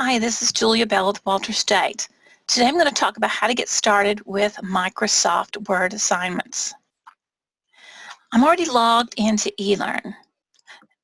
Hi, this is Julia Bell with Walter State. Today I'm going to talk about how to get started with Microsoft Word assignments. I'm already logged into eLearn,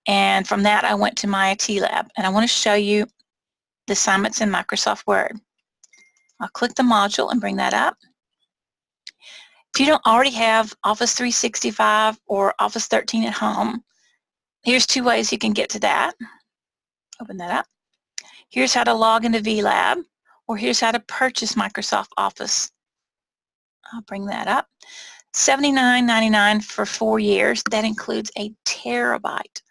and from that I went to my IT lab, and I want to show you the assignments in Microsoft Word. I'll click the module and bring that up. If you don't already have Office 365 or Office 13 at home, here's two ways you can get to that. Open that up. Here's how to log into VLab, or here's how to purchase Microsoft Office. I'll bring that up. $79.99 for 4 years. That includes a terabyte.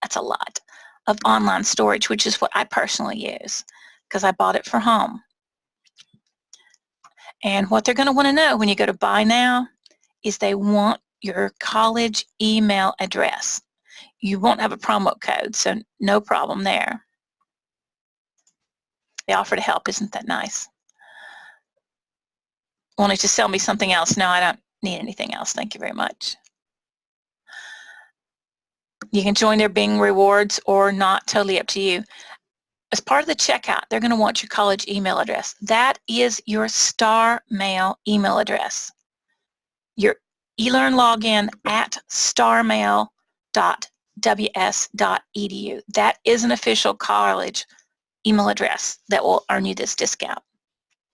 That's a lot of online storage, which is what I personally use because I bought it for home. And what they're going to want to know when you go to buy now is they want your college email address. You won't have a promo code, so no problem there. They offer to help. Isn't that nice? Wanted to sell me something else. No, I don't need anything else. Thank you very much. You can join their Bing rewards or not, totally up to you. As part of the checkout, they're going to want your college email address. That is your Star Mail email address. Your eLearn login at starmail.ws.edu. That is an official college email address that will earn you this discount.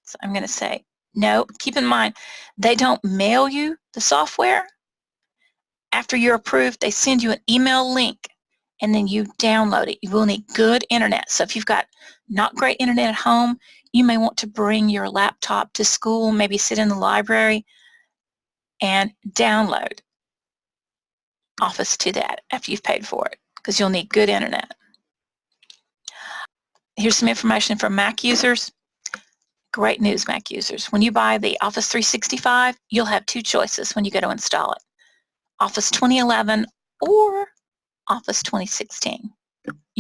So I'm going to say no. Keep in mind, they don't mail you the software. After you're approved, they send you an email link and then you download it. You will need good internet. So if you've got not great internet at home, you may want to bring your laptop to school, maybe sit in the library and download Office to that after you've paid for it, because you'll need good internet. Here's some information for Mac users. Great news, Mac users. When you buy the Office 365, you'll have two choices when you go to install it. Office 2011 or Office 2016.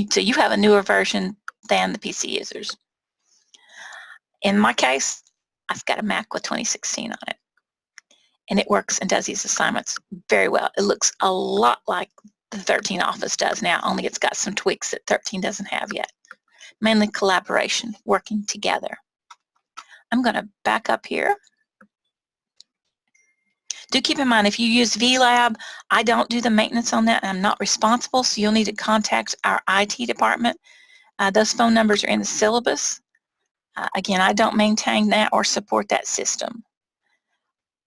So you have a newer version than the PC users. In my case, I've got a Mac with 2016 on it. And it works and does these assignments very well. It looks a lot like the 13 Office does now, only it's got some tweaks that 13 doesn't have yet. Mainly collaboration, working together. I'm going to back up here. Do keep in mind, if you use VLab, I don't do the maintenance on that, and I'm not responsible, so you'll need to contact our IT department. Those phone numbers are in the syllabus. Again, I don't maintain that or support that system.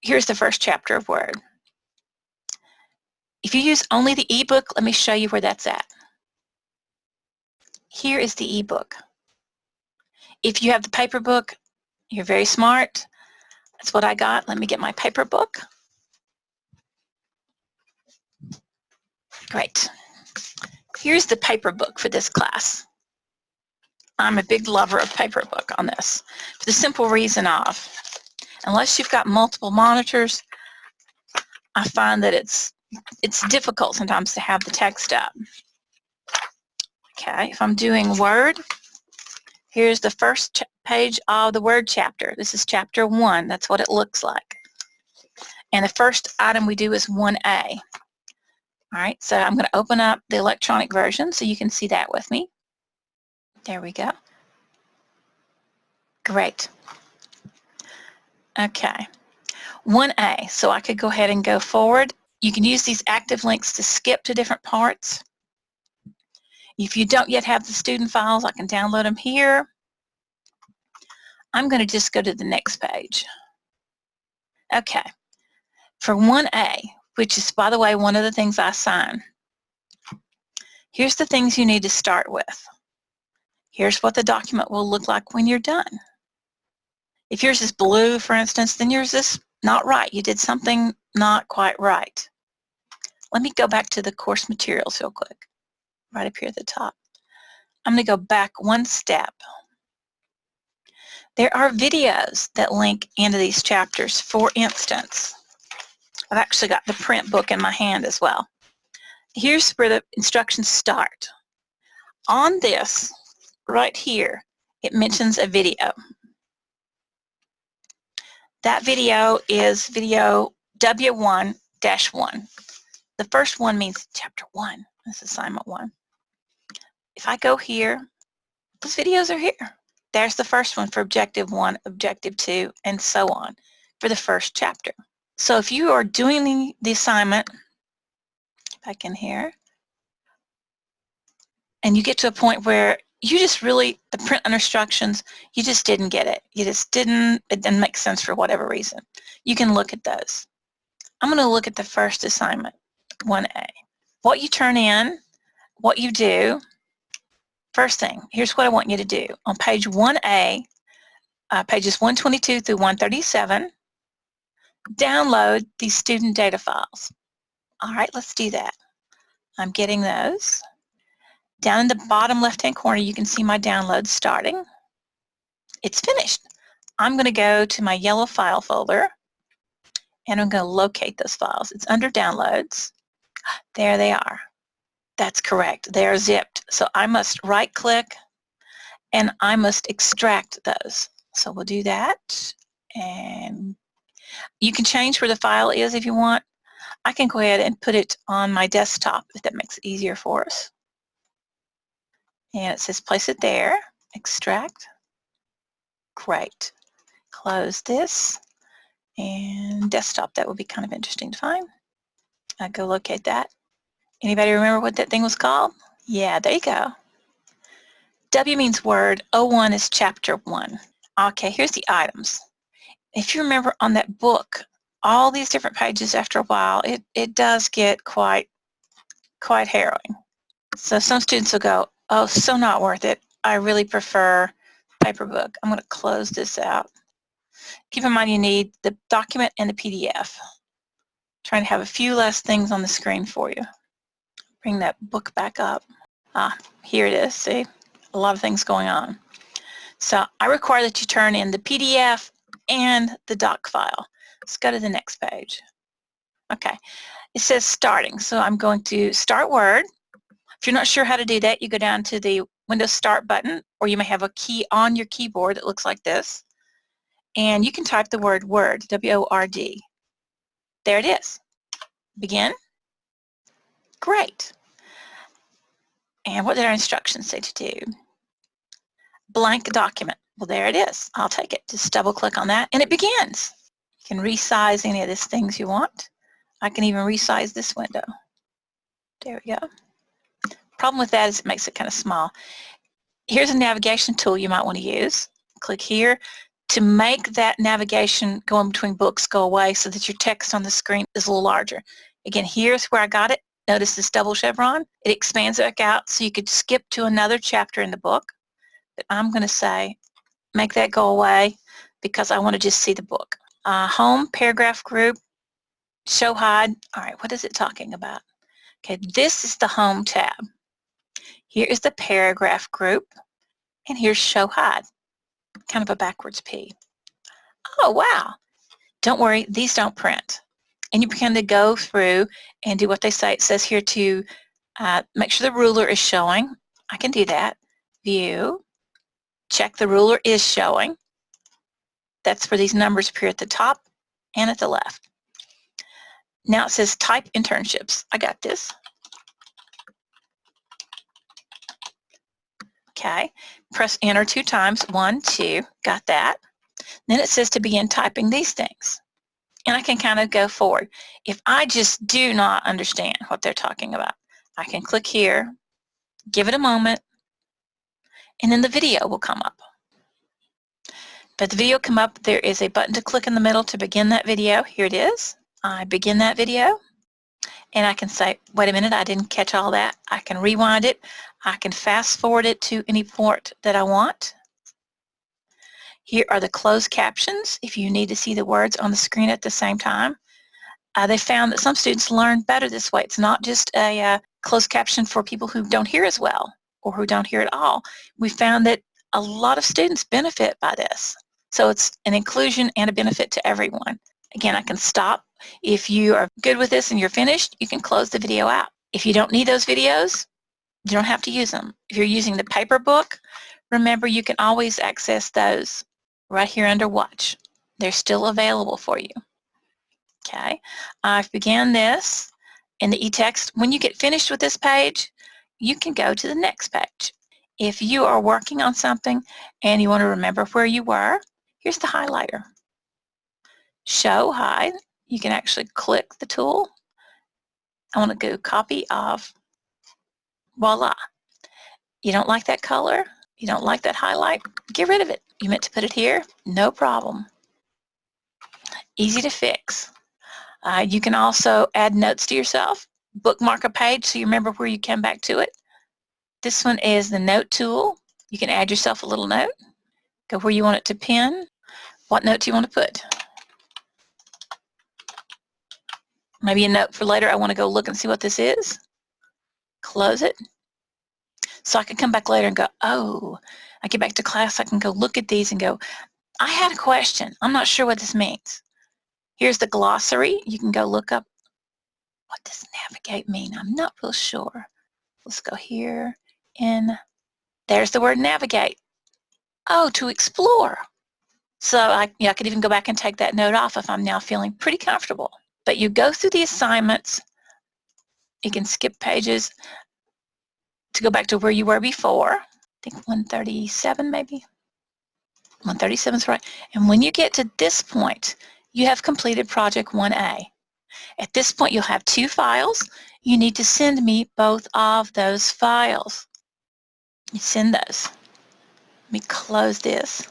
Here's the first chapter of Word. If you use only the ebook, let me show you where that's at. Here is the ebook. If you have the paper book, you're very smart. That's what I got. Let me get my paper book. Great. Here's the paper book for this class. I'm a big lover of paper book on this for the simple reason of, unless you've got multiple monitors, I find that it's difficult sometimes to have the text up. Okay, if I'm doing Word, here's the first page of the Word chapter. This is chapter 1. That's what it looks like. And the first item we do is 1A. All right, so I'm going to open up the electronic version so you can see that with me. There we go. Great. Okay. 1A, so I could go ahead and go forward. You can use these active links to skip to different parts. If you don't yet have the student files, I can download them here. I'm going to just go to the next page. Okay. For 1A, which is, by the way, one of the things I assign, here's the things you need to start with. Here's what the document will look like when you're done. If yours is blue, for instance, then yours is not right. You did something not quite right. Let me go back to the course materials real quick, right up here at the top. I'm going to go back one step. There are videos that link into these chapters. For instance, I've actually got the print book in my hand as well. Here's where the instructions start. On this, right here, it mentions a video. That video is video W1-1. The first one means chapter 1. This is assignment 1. If I go here those videos are here. There's the first one for Objective 1, Objective 2, and so on for the first chapter. So if you are doing the assignment, back in here, and you get to a point where you just really, the print instructions, you just didn't get it. It didn't make sense for whatever reason. You can look at those. I'm going to look at the first assignment, 1A. What you turn in, what you do, first thing, here's what I want you to do. On page 1A, pages 122 through 137, download these student data files. All right, let's do that. I'm getting those. Down in the bottom left-hand corner, you can see my download starting. It's finished. I'm going to go to my yellow file folder, and I'm going to locate those files. It's under Downloads. There they are. That's correct. They are zipped. So I must right-click, and I must extract those. So we'll do that, and you can change where the file is if you want. I can go ahead and put it on my desktop if that makes it easier for us. And it says place it there, extract. Great. Close this, and desktop, that would be kind of interesting to find. I'll go locate that. Anybody remember what that thing was called? Yeah, there you go. W means Word, O1 is Chapter 1. Okay, here's the items. If you remember on that book, all these different pages after a while, it does get quite harrowing. So some students will go, oh, so not worth it. I really prefer paper book. I'm going to close this out. Keep in mind you need the document and the PDF. Trying to have a few less things on the screen for you. Bring that book back up. Here it is. See, a lot of things going on. So I require that you turn in the PDF and the doc file. Let's go to the next page. Okay, it says starting. So I'm going to start Word. If you're not sure how to do that, you go down to the Windows Start button, or you may have a key on your keyboard that looks like this. And you can type the word Word, W-O-R-D. There it is. Begin. Great. And what did our instructions say to do? Blank document. Well, there it is. I'll take it. Just double click on that and it begins. You can resize any of these things you want. I can even resize this window. There we go. Problem with that is it makes it kind of small. Here's a navigation tool you might want to use. Click here to make that navigation going between books go away so that your text on the screen is a little larger. Again, here's where I got it. Notice this double chevron. It expands it back out so you could skip to another chapter in the book. But I'm going to say make that go away because I want to just see the book. Home, paragraph group, show hide. All right, what is it talking about? Okay, this is the Home tab. Here is the paragraph group, and here's show hide. Kind of a backwards P. Oh, wow. Don't worry, these don't print. And you can go through and do what they say. It says here to make sure the ruler is showing. I can do that. View. Check the ruler is showing. That's where these numbers appear at the top and at the left. Now it says type internships. I got this. Okay. Press enter 2 times. 1, 2. Got that. Then it says to begin typing these things. And I can kind of go forward. If I just do not understand what they're talking about, I can click here, give it a moment, and then the video will come up. But the video come up, there is a button to click in the middle to begin that video. Here it is. I begin that video, and I can say, wait a minute, I didn't catch all that. I can rewind it. I can fast forward it to any point that I want. Here are the closed captions if you need to see the words on the screen at the same time. They found that some students learn better this way. It's not just a closed caption for people who don't hear as well or who don't hear at all. We found that a lot of students benefit by this. So it's an inclusion and a benefit to everyone. Again, I can stop. If you are good with this and you're finished, you can close the video out. If you don't need those videos, you don't have to use them. If you're using the paper book, remember you can always access those right here under Watch. They're still available for you. Okay, I've began this in the e-text. When you get finished with this page, you can go to the next page. If you are working on something and you want to remember where you were, here's the highlighter. Show hide. You can actually click the tool. I want to go copy of. Voila. You don't like that color? You don't like that highlight? Get rid of it. You meant to put it here? No problem. Easy to fix. You can also add notes to yourself. Bookmark a page so you remember where you come back to it. This one is the note tool. You can add yourself a little note. Go where you want it to pin. What note do you want to put? Maybe a note for later. I want to go look and see what this is. Close it. So I can come back later and go, oh, I get back to class, I can go look at these and go, I had a question. I'm not sure what this means. Here's the glossary. You can go look up, what does navigate mean? I'm not real sure. Let's go here, and there's the word navigate. Oh, to explore. So I could even go back and take that note off if I'm now feeling pretty comfortable. But you go through the assignments. You can skip pages to go back to where you were before. I think 137 maybe. 137 is right. And when you get to this point, you have completed project 1A. At this point, you'll have 2 files. You need to send me both of those files. You send those. Let me close this.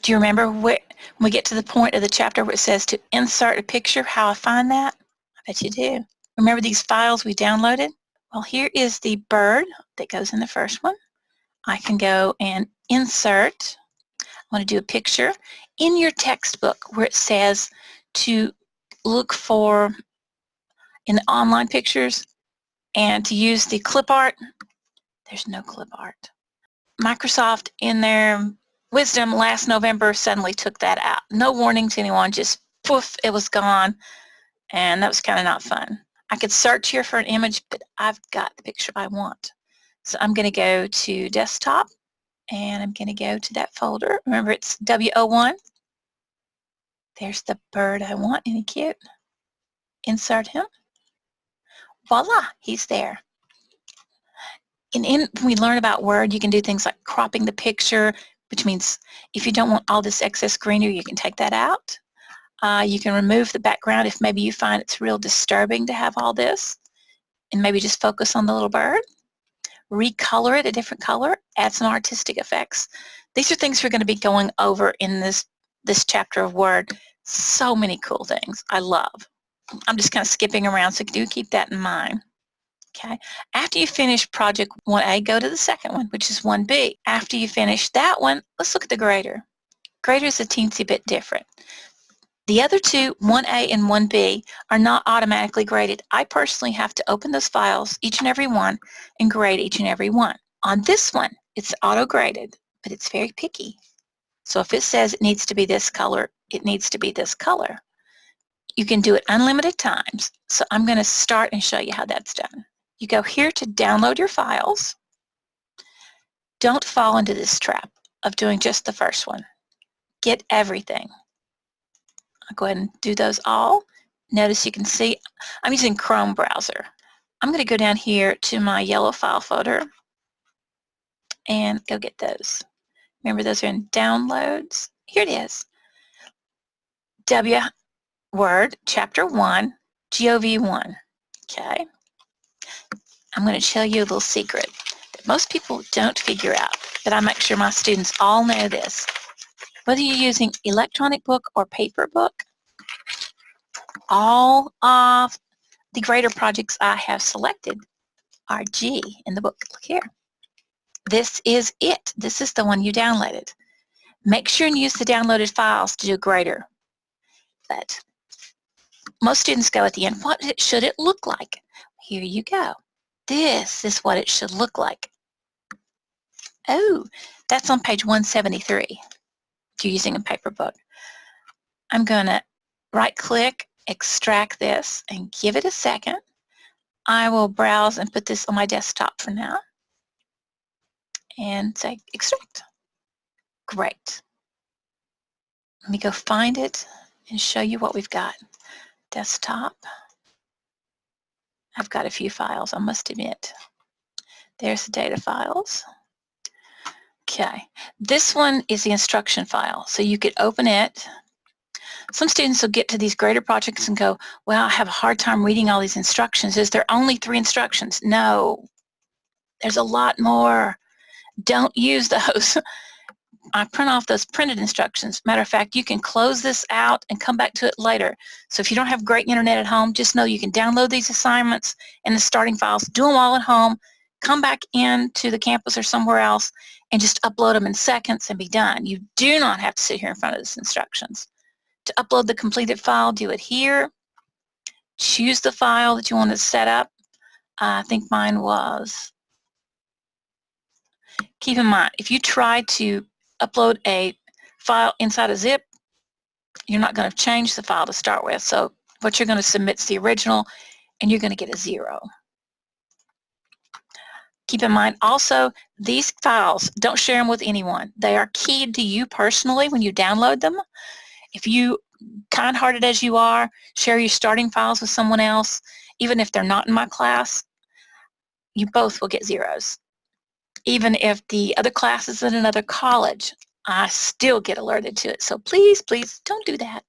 Do you remember when we get to the point of the chapter where it says to insert a picture, how I find that? I bet you do. Remember these files we downloaded? Well, here is the bird that goes in the first one. I can go and insert. I want to do a picture. In your textbook where it says to look for in the online pictures and to use the clip art, there's no clip art. Microsoft, in their wisdom last November, suddenly took that out. No warning to anyone, just poof, it was gone, and that was kind of not fun. I could search here for an image, but I've got the picture I want. So I'm going to go to desktop, and I'm going to go to that folder. Remember, it's W01. There's the bird I want. Isn't he cute? Insert him. Voila, he's there. And when we learn about Word, you can do things like cropping the picture, which means if you don't want all this excess greenery, you can take that out. You can remove the background if maybe you find it's real disturbing to have all this, and maybe just focus on the little bird. Recolor it a different color, add some artistic effects. These are things we're going to be going over in this chapter of Word. So many cool things I love. I'm just kind of skipping around, so do keep that in mind. Okay. After you finish project 1A, go to the second one, which is 1B. After you finish that one, let's look at the grader. Grader is a teensy bit different. The other two, 1A and 1B, are not automatically graded. I personally have to open those files, each and every one, and grade each and every one. On this one, it's auto-graded, but it's very picky. So if it says it needs to be this color, it needs to be this color. You can do it unlimited times, so I'm going to start and show you how that's done. You go here to download your files. Don't fall into this trap of doing just the first one. Get everything. I'll go ahead and do those all. Notice you can see I'm using Chrome browser. I'm going to go down here to my yellow file folder and go get those. Remember, those are in downloads. Here it is. Word, Chapter 1, GOV1. Okay. I'm going to tell you a little secret that most people don't figure out, but I make sure my students all know this. Whether you're using electronic book or paper book, all of the grader projects I have selected are G in the book. Look here. This is it. This is the one you downloaded. Make sure and use the downloaded files to do a grader. But most students go at the end, what should it look like? Here you go. This is what it should look like. Oh, that's on page 173 if you're using a paper book. I'm going to right-click, extract this, and give it a second. I will browse and put this on my desktop for now and say extract. Great. Let me go find it and show you what we've got. Desktop. I've got a few files, I must admit. There's the data files. Okay, this one is the instruction file, so you could open it. Some students will get to these graded projects and go, well, I have a hard time reading all these instructions. Is there only 3 instructions? No, there's a lot more. Don't use those. I print off those printed instructions. Matter of fact, you can close this out and come back to it later. So if you don't have great internet at home, just know you can download these assignments and the starting files, do them all at home, come back into the campus or somewhere else, and just upload them in seconds and be done. You do not have to sit here in front of these instructions. To upload the completed file, do it here. Choose the file that you want to set up. I think mine was. Keep in mind, if you try to upload a file inside a zip, you're not going to change the file to start with. So what you're going to submit is the original, and you're going to get a 0. Keep in mind also, these files, don't share them with anyone. They are keyed to you personally when you download them. If you, kind-hearted as you are, share your starting files with someone else, even if they're not in my class, you both will get 0s. Even if the other class is in another college, I still get alerted to it. So please, please don't do that.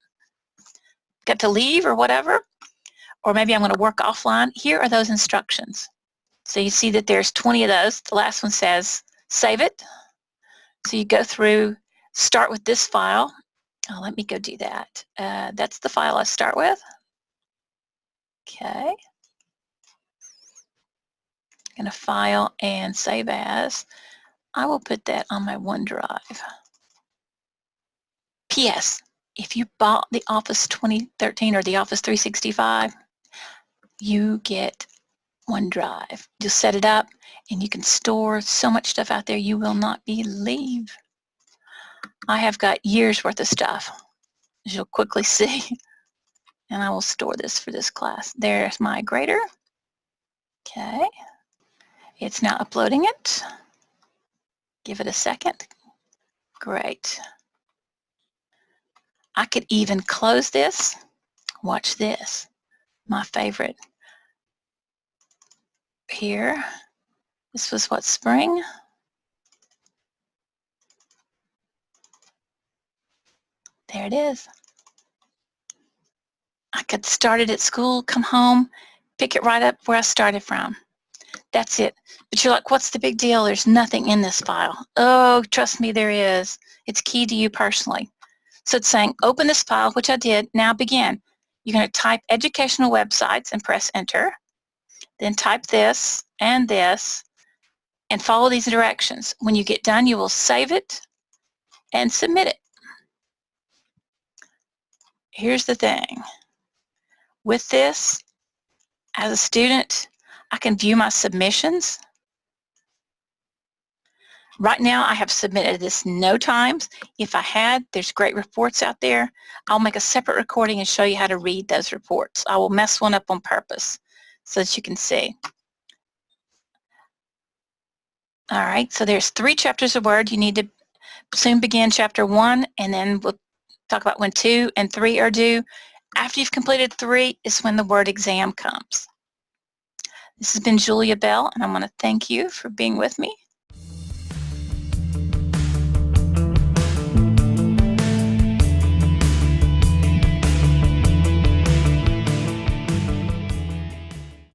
Got to leave or whatever, or maybe I'm going to work offline. Here are those instructions. So you see that there's 20 of those. The last one says save it. So you go through, start with this file. Oh, let me go do that. That's the file I start with. Okay. I'm going to file and save as. I will put that on my OneDrive. P.S. If you bought the Office 2013 or the Office 365, you get OneDrive. You'll set it up and you can store so much stuff out there you will not believe. I have got years worth of stuff, as you'll quickly see, and I will store this for this class. There's my grader. Okay, it's now uploading it. Give it a second. Great. I could even close this. Watch this. My favorite. Here. This was what, spring? There it is. I could start it at school, come home, pick it right up where I started from. That's it. But you're like, what's the big deal? There's nothing in this file. Oh, trust me, there is. It's key to you personally. So it's saying, open this file, which I did. Now begin. You're going to type educational websites and press enter. Then type this and follow these directions. When you get done, you will save it and submit it. Here's the thing. With this, as a student, I can view my submissions. Right now, I have submitted this no times. If I had, there's great reports out there. I'll make a separate recording and show you how to read those reports. I will mess one up on purpose so that you can see. All right, so there's 3 chapters of Word. You need to soon begin chapter 1, and then we'll talk about when 2 and 3 are due. After you've completed 3 is when the Word exam comes. This has been Julia Bell, and I want to thank you for being with me.